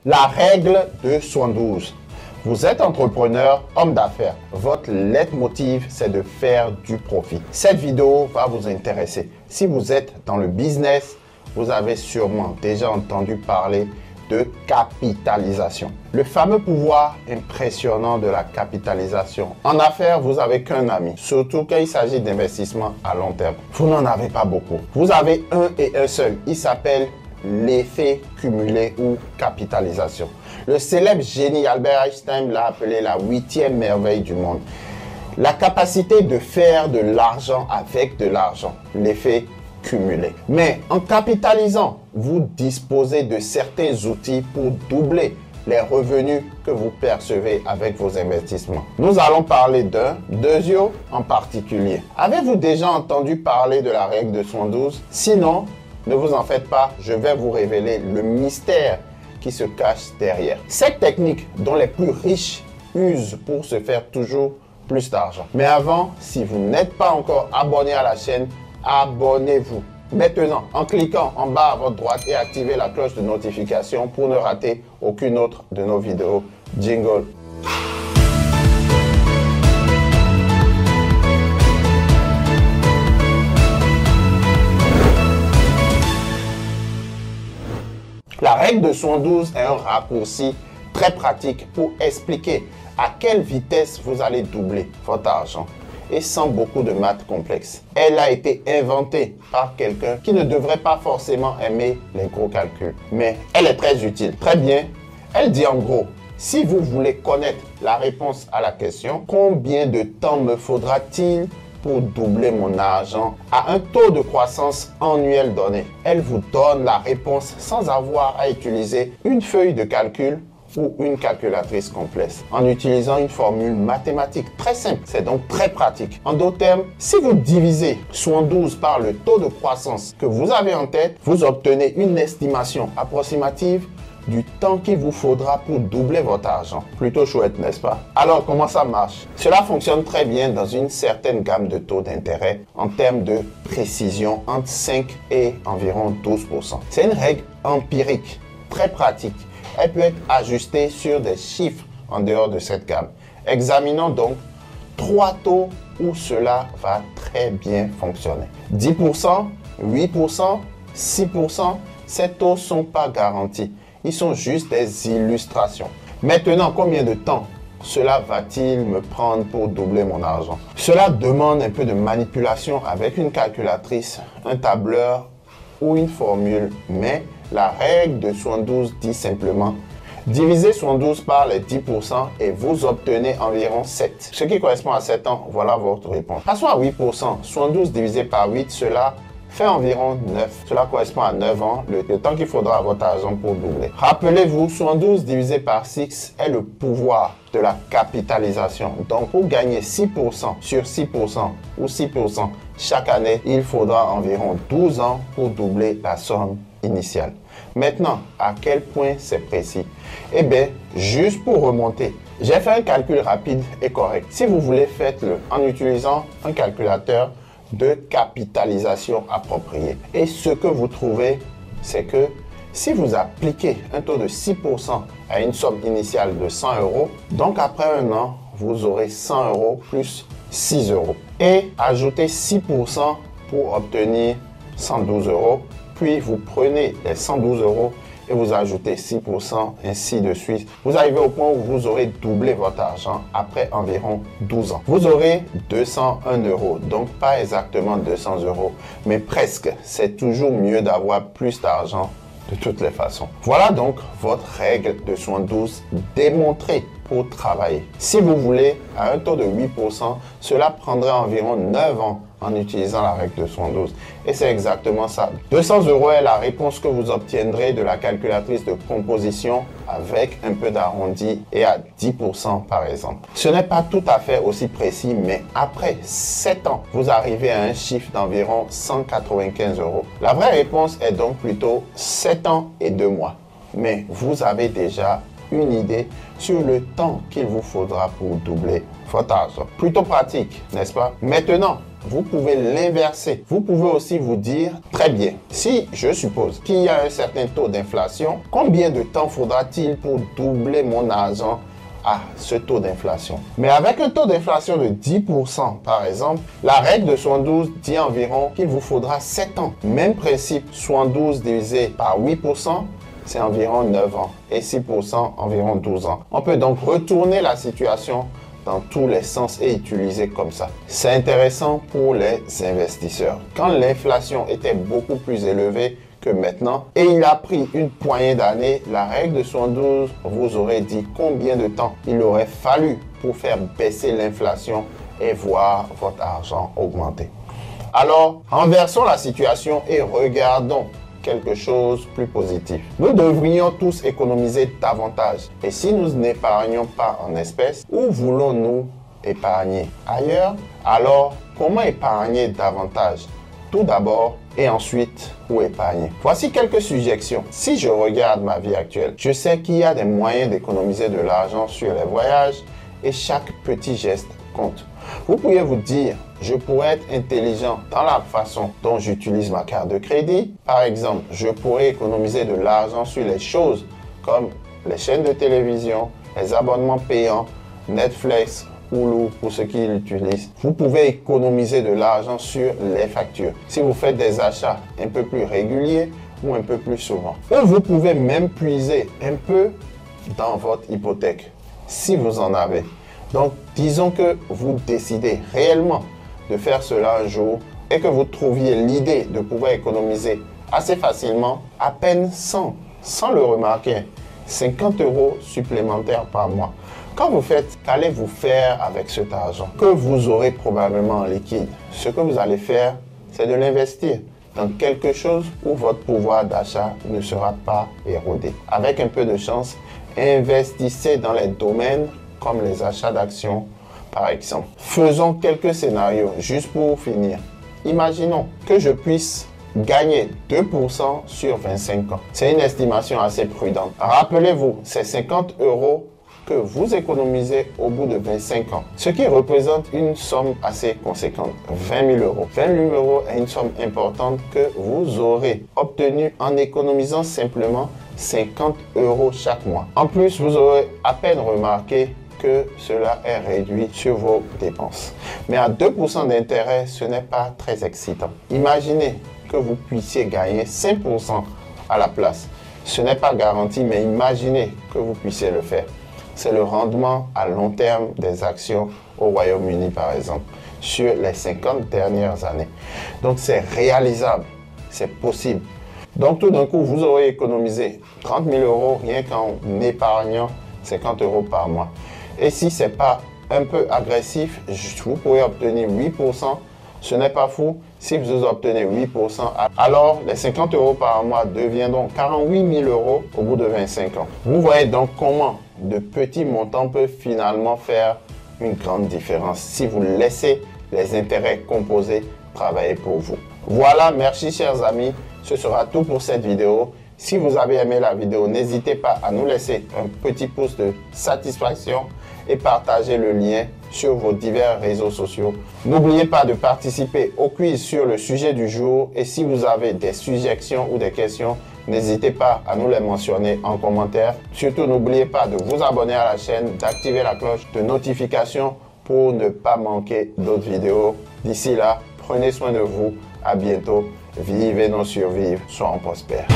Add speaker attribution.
Speaker 1: La règle de 72. Vous êtes entrepreneur, homme d'affaires. Votre leitmotiv, c'est de faire du profit. Cette vidéo va vous intéresser. Si vous êtes dans le business, vous avez sûrement déjà entendu parler de capitalisation. Le fameux pouvoir impressionnant de la capitalisation. En affaires, vous n'avez qu'un ami, surtout quand il s'agit d'investissement à long terme. Vous n'en avez pas beaucoup. Vous avez un et un seul. Il s'appelle l'effet cumulé ou capitalisation. Le célèbre génie Albert Einstein l'a appelé la 8e merveille du monde. La capacité de faire de l'argent avec de l'argent, l'effet cumulé. Mais en capitalisant, vous disposez de certains outils pour doubler les revenus que vous percevez avec vos investissements. Nous allons parler d'un, deuxième en particulier. Avez-vous déjà entendu parler de la règle de 72? Sinon, ne vous en faites pas, je vais vous révéler le mystère qui se cache derrière. Cette technique dont les plus riches usent pour se faire toujours plus d'argent. Mais avant, si vous n'êtes pas encore abonné à la chaîne, abonnez-vous maintenant en cliquant en bas à votre droite et activez la cloche de notification pour ne rater aucune autre de nos vidéos. Jingle. La règle de 72 est un raccourci très pratique pour expliquer à quelle vitesse vous allez doubler votre argent et sans beaucoup de maths complexes. Elle a été inventée par quelqu'un qui ne devrait pas forcément aimer les gros calculs, mais elle est très utile. Très bien, elle dit en gros, si vous voulez connaître la réponse à la question, combien de temps me faudra-t-il pour doubler mon argent à un taux de croissance annuel donné? Elle vous donne la réponse sans avoir à utiliser une feuille de calcul ou une calculatrice complexe, en utilisant une formule mathématique très simple. C'est donc très pratique. En d'autres termes, si vous divisez 72 par le taux de croissance que vous avez en tête, vous obtenez une estimation approximative du temps qu'il vous faudra pour doubler votre argent. Plutôt chouette, n'est-ce pas? Alors, comment ça marche? Cela fonctionne très bien dans une certaine gamme de taux d'intérêt en termes de précision entre 5 et environ 12%. C'est une règle empirique, très pratique. Elle peut être ajustée sur des chiffres en dehors de cette gamme. Examinons donc 3 taux où cela va très bien fonctionner. 10%, 8%, 6%, ces taux ne sont pas garantis. Ils sont juste des illustrations. Maintenant, combien de temps cela va-t-il me prendre pour doubler mon argent? Cela demande un peu de manipulation avec une calculatrice, un tableur ou une formule, mais la règle de 72 dit simplement divisez 72 par les 10% et vous obtenez environ 7. Ce qui correspond à 7 ans, voilà votre réponse. Passons à 8%. 72 divisé par 8, cela fait environ 9. Cela correspond à 9 ans, le temps qu'il faudra à votre argent pour doubler. Rappelez-vous, 72 divisé par 6 est le pouvoir de la capitalisation. Donc, pour gagner 6% sur 6% ou 6% chaque année, il faudra environ 12 ans pour doubler la somme initiale. Maintenant, à quel point c'est précis? Eh bien, juste pour remonter, j'ai fait un calcul rapide et correct. Si vous voulez, faites-le en utilisant un calculateur de capitalisation approprié. Et ce que vous trouvez, c'est que si vous appliquez un taux de 6% à une somme initiale de 100 euros, donc après un an, vous aurez 100 euros plus 6 euros. Et ajoutez 6% pour obtenir 112 euros. Puis vous prenez les 112 euros et vous ajoutez 6%, ainsi de suite. Vous arrivez au point où vous aurez doublé votre argent après environ 12 ans. Vous aurez 201 euros, donc pas exactement 200 euros, mais presque. C'est toujours mieux d'avoir plus d'argent de toutes les façons. Voilà donc votre règle de 72 démontrée pour travailler. Si vous voulez, à un taux de 8%, cela prendrait environ 9 ans en utilisant la règle de 72. Et c'est exactement ça. 200 euros est la réponse que vous obtiendrez de la calculatrice de composition avec un peu d'arrondi et à 10% par exemple. Ce n'est pas tout à fait aussi précis, mais après 7 ans, vous arrivez à un chiffre d'environ 195 euros. La vraie réponse est donc plutôt 7 ans et 2 mois. Mais vous avez déjà une idée sur le temps qu'il vous faudra pour doubler votre argent. Plutôt pratique, n'est-ce pas? Maintenant, vous pouvez l'inverser. Vous pouvez aussi vous dire, très bien, si je suppose qu'il y a un certain taux d'inflation, combien de temps faudra-t-il pour doubler mon argent à ce taux d'inflation? Mais avec un taux d'inflation de 10% par exemple, la règle de 72 dit environ qu'il vous faudra 7 ans. Même principe, 72 divisé par 8%, c'est environ 9 ans et 6% environ 12 ans. On peut donc retourner la situation dans tous les sens et utiliser comme ça. C'est intéressant pour les investisseurs. Quand l'inflation était beaucoup plus élevée que maintenant et il a pris une poignée d'années, la règle de 72 vous aurait dit combien de temps il aurait fallu pour faire baisser l'inflation et voir votre argent augmenter. Alors, renversons la situation et regardons quelque chose de plus positif. Nous devrions tous économiser davantage. Et si nous n'épargnons pas en espèces, où voulons-nous épargner? Ailleurs? Alors, comment épargner davantage? Tout d'abord et ensuite, où épargner? Voici quelques suggestions. Si je regarde ma vie actuelle, je sais qu'il y a des moyens d'économiser de l'argent sur les voyages et chaque petit geste compte. Vous pourriez vous dire, je pourrais être intelligent dans la façon dont j'utilise ma carte de crédit. Par exemple, je pourrais économiser de l'argent sur les choses comme les chaînes de télévision, les abonnements payants, Netflix, Hulu pour ceux qui l'utilisent. Vous pouvez économiser de l'argent sur les factures si vous faites des achats un peu plus réguliers ou un peu plus souvent. Ou vous pouvez même puiser un peu dans votre hypothèque si vous en avez. Donc, disons que vous décidez réellement de faire cela un jour et que vous trouviez l'idée de pouvoir économiser assez facilement, à peine sans le remarquer, 50 € supplémentaires par mois. Quand vous faites, qu'allez-vous faire avec cet argent que vous aurez probablement en liquide? Ce que vous allez faire, c'est de l'investir dans quelque chose où votre pouvoir d'achat ne sera pas érodé. Avec un peu de chance, investissez dans les domaines comme les achats d'actions, par exemple. Faisons quelques scénarios, juste pour finir. Imaginons que je puisse gagner 2% sur 25 ans. C'est une estimation assez prudente. Rappelez-vous, c'est 50 € que vous économisez au bout de 25 ans, ce qui représente une somme assez conséquente, 20 000 €. 20 000 € est une somme importante que vous aurez obtenue en économisant simplement 50 € chaque mois. En plus, vous aurez à peine remarqué que cela est réduit sur vos dépenses. Mais à 2% d'intérêt, ce n'est pas très excitant. Imaginez que vous puissiez gagner 5% à la place. Ce n'est pas garanti, mais imaginez que vous puissiez le faire. C'est le rendement à long terme des actions au Royaume-Uni, par exemple, sur les 50 dernières années. Donc, c'est réalisable, c'est possible. Donc, tout d'un coup, vous aurez économisé 30 000 € rien qu'en épargnant 50 € par mois. Et si ce n'est pas un peu agressif, vous pourrez obtenir 8%. Ce n'est pas fou. Si vous obtenez 8%, alors les 50 € par mois deviendront 48 000 € au bout de 25 ans. Vous voyez donc comment de petits montants peuvent finalement faire une grande différence si vous laissez les intérêts composés travailler pour vous. Voilà, merci chers amis. Ce sera tout pour cette vidéo. Si vous avez aimé la vidéo, n'hésitez pas à nous laisser un petit pouce de satisfaction et partager le lien sur vos divers réseaux sociaux. N'oubliez pas de participer au quiz sur le sujet du jour et si vous avez des suggestions ou des questions, n'hésitez pas à nous les mentionner en commentaire. Surtout, n'oubliez pas de vous abonner à la chaîne, d'activer la cloche de notification pour ne pas manquer d'autres vidéos. D'ici là, prenez soin de vous. À bientôt. Vivez non survivre. Soyons prospères.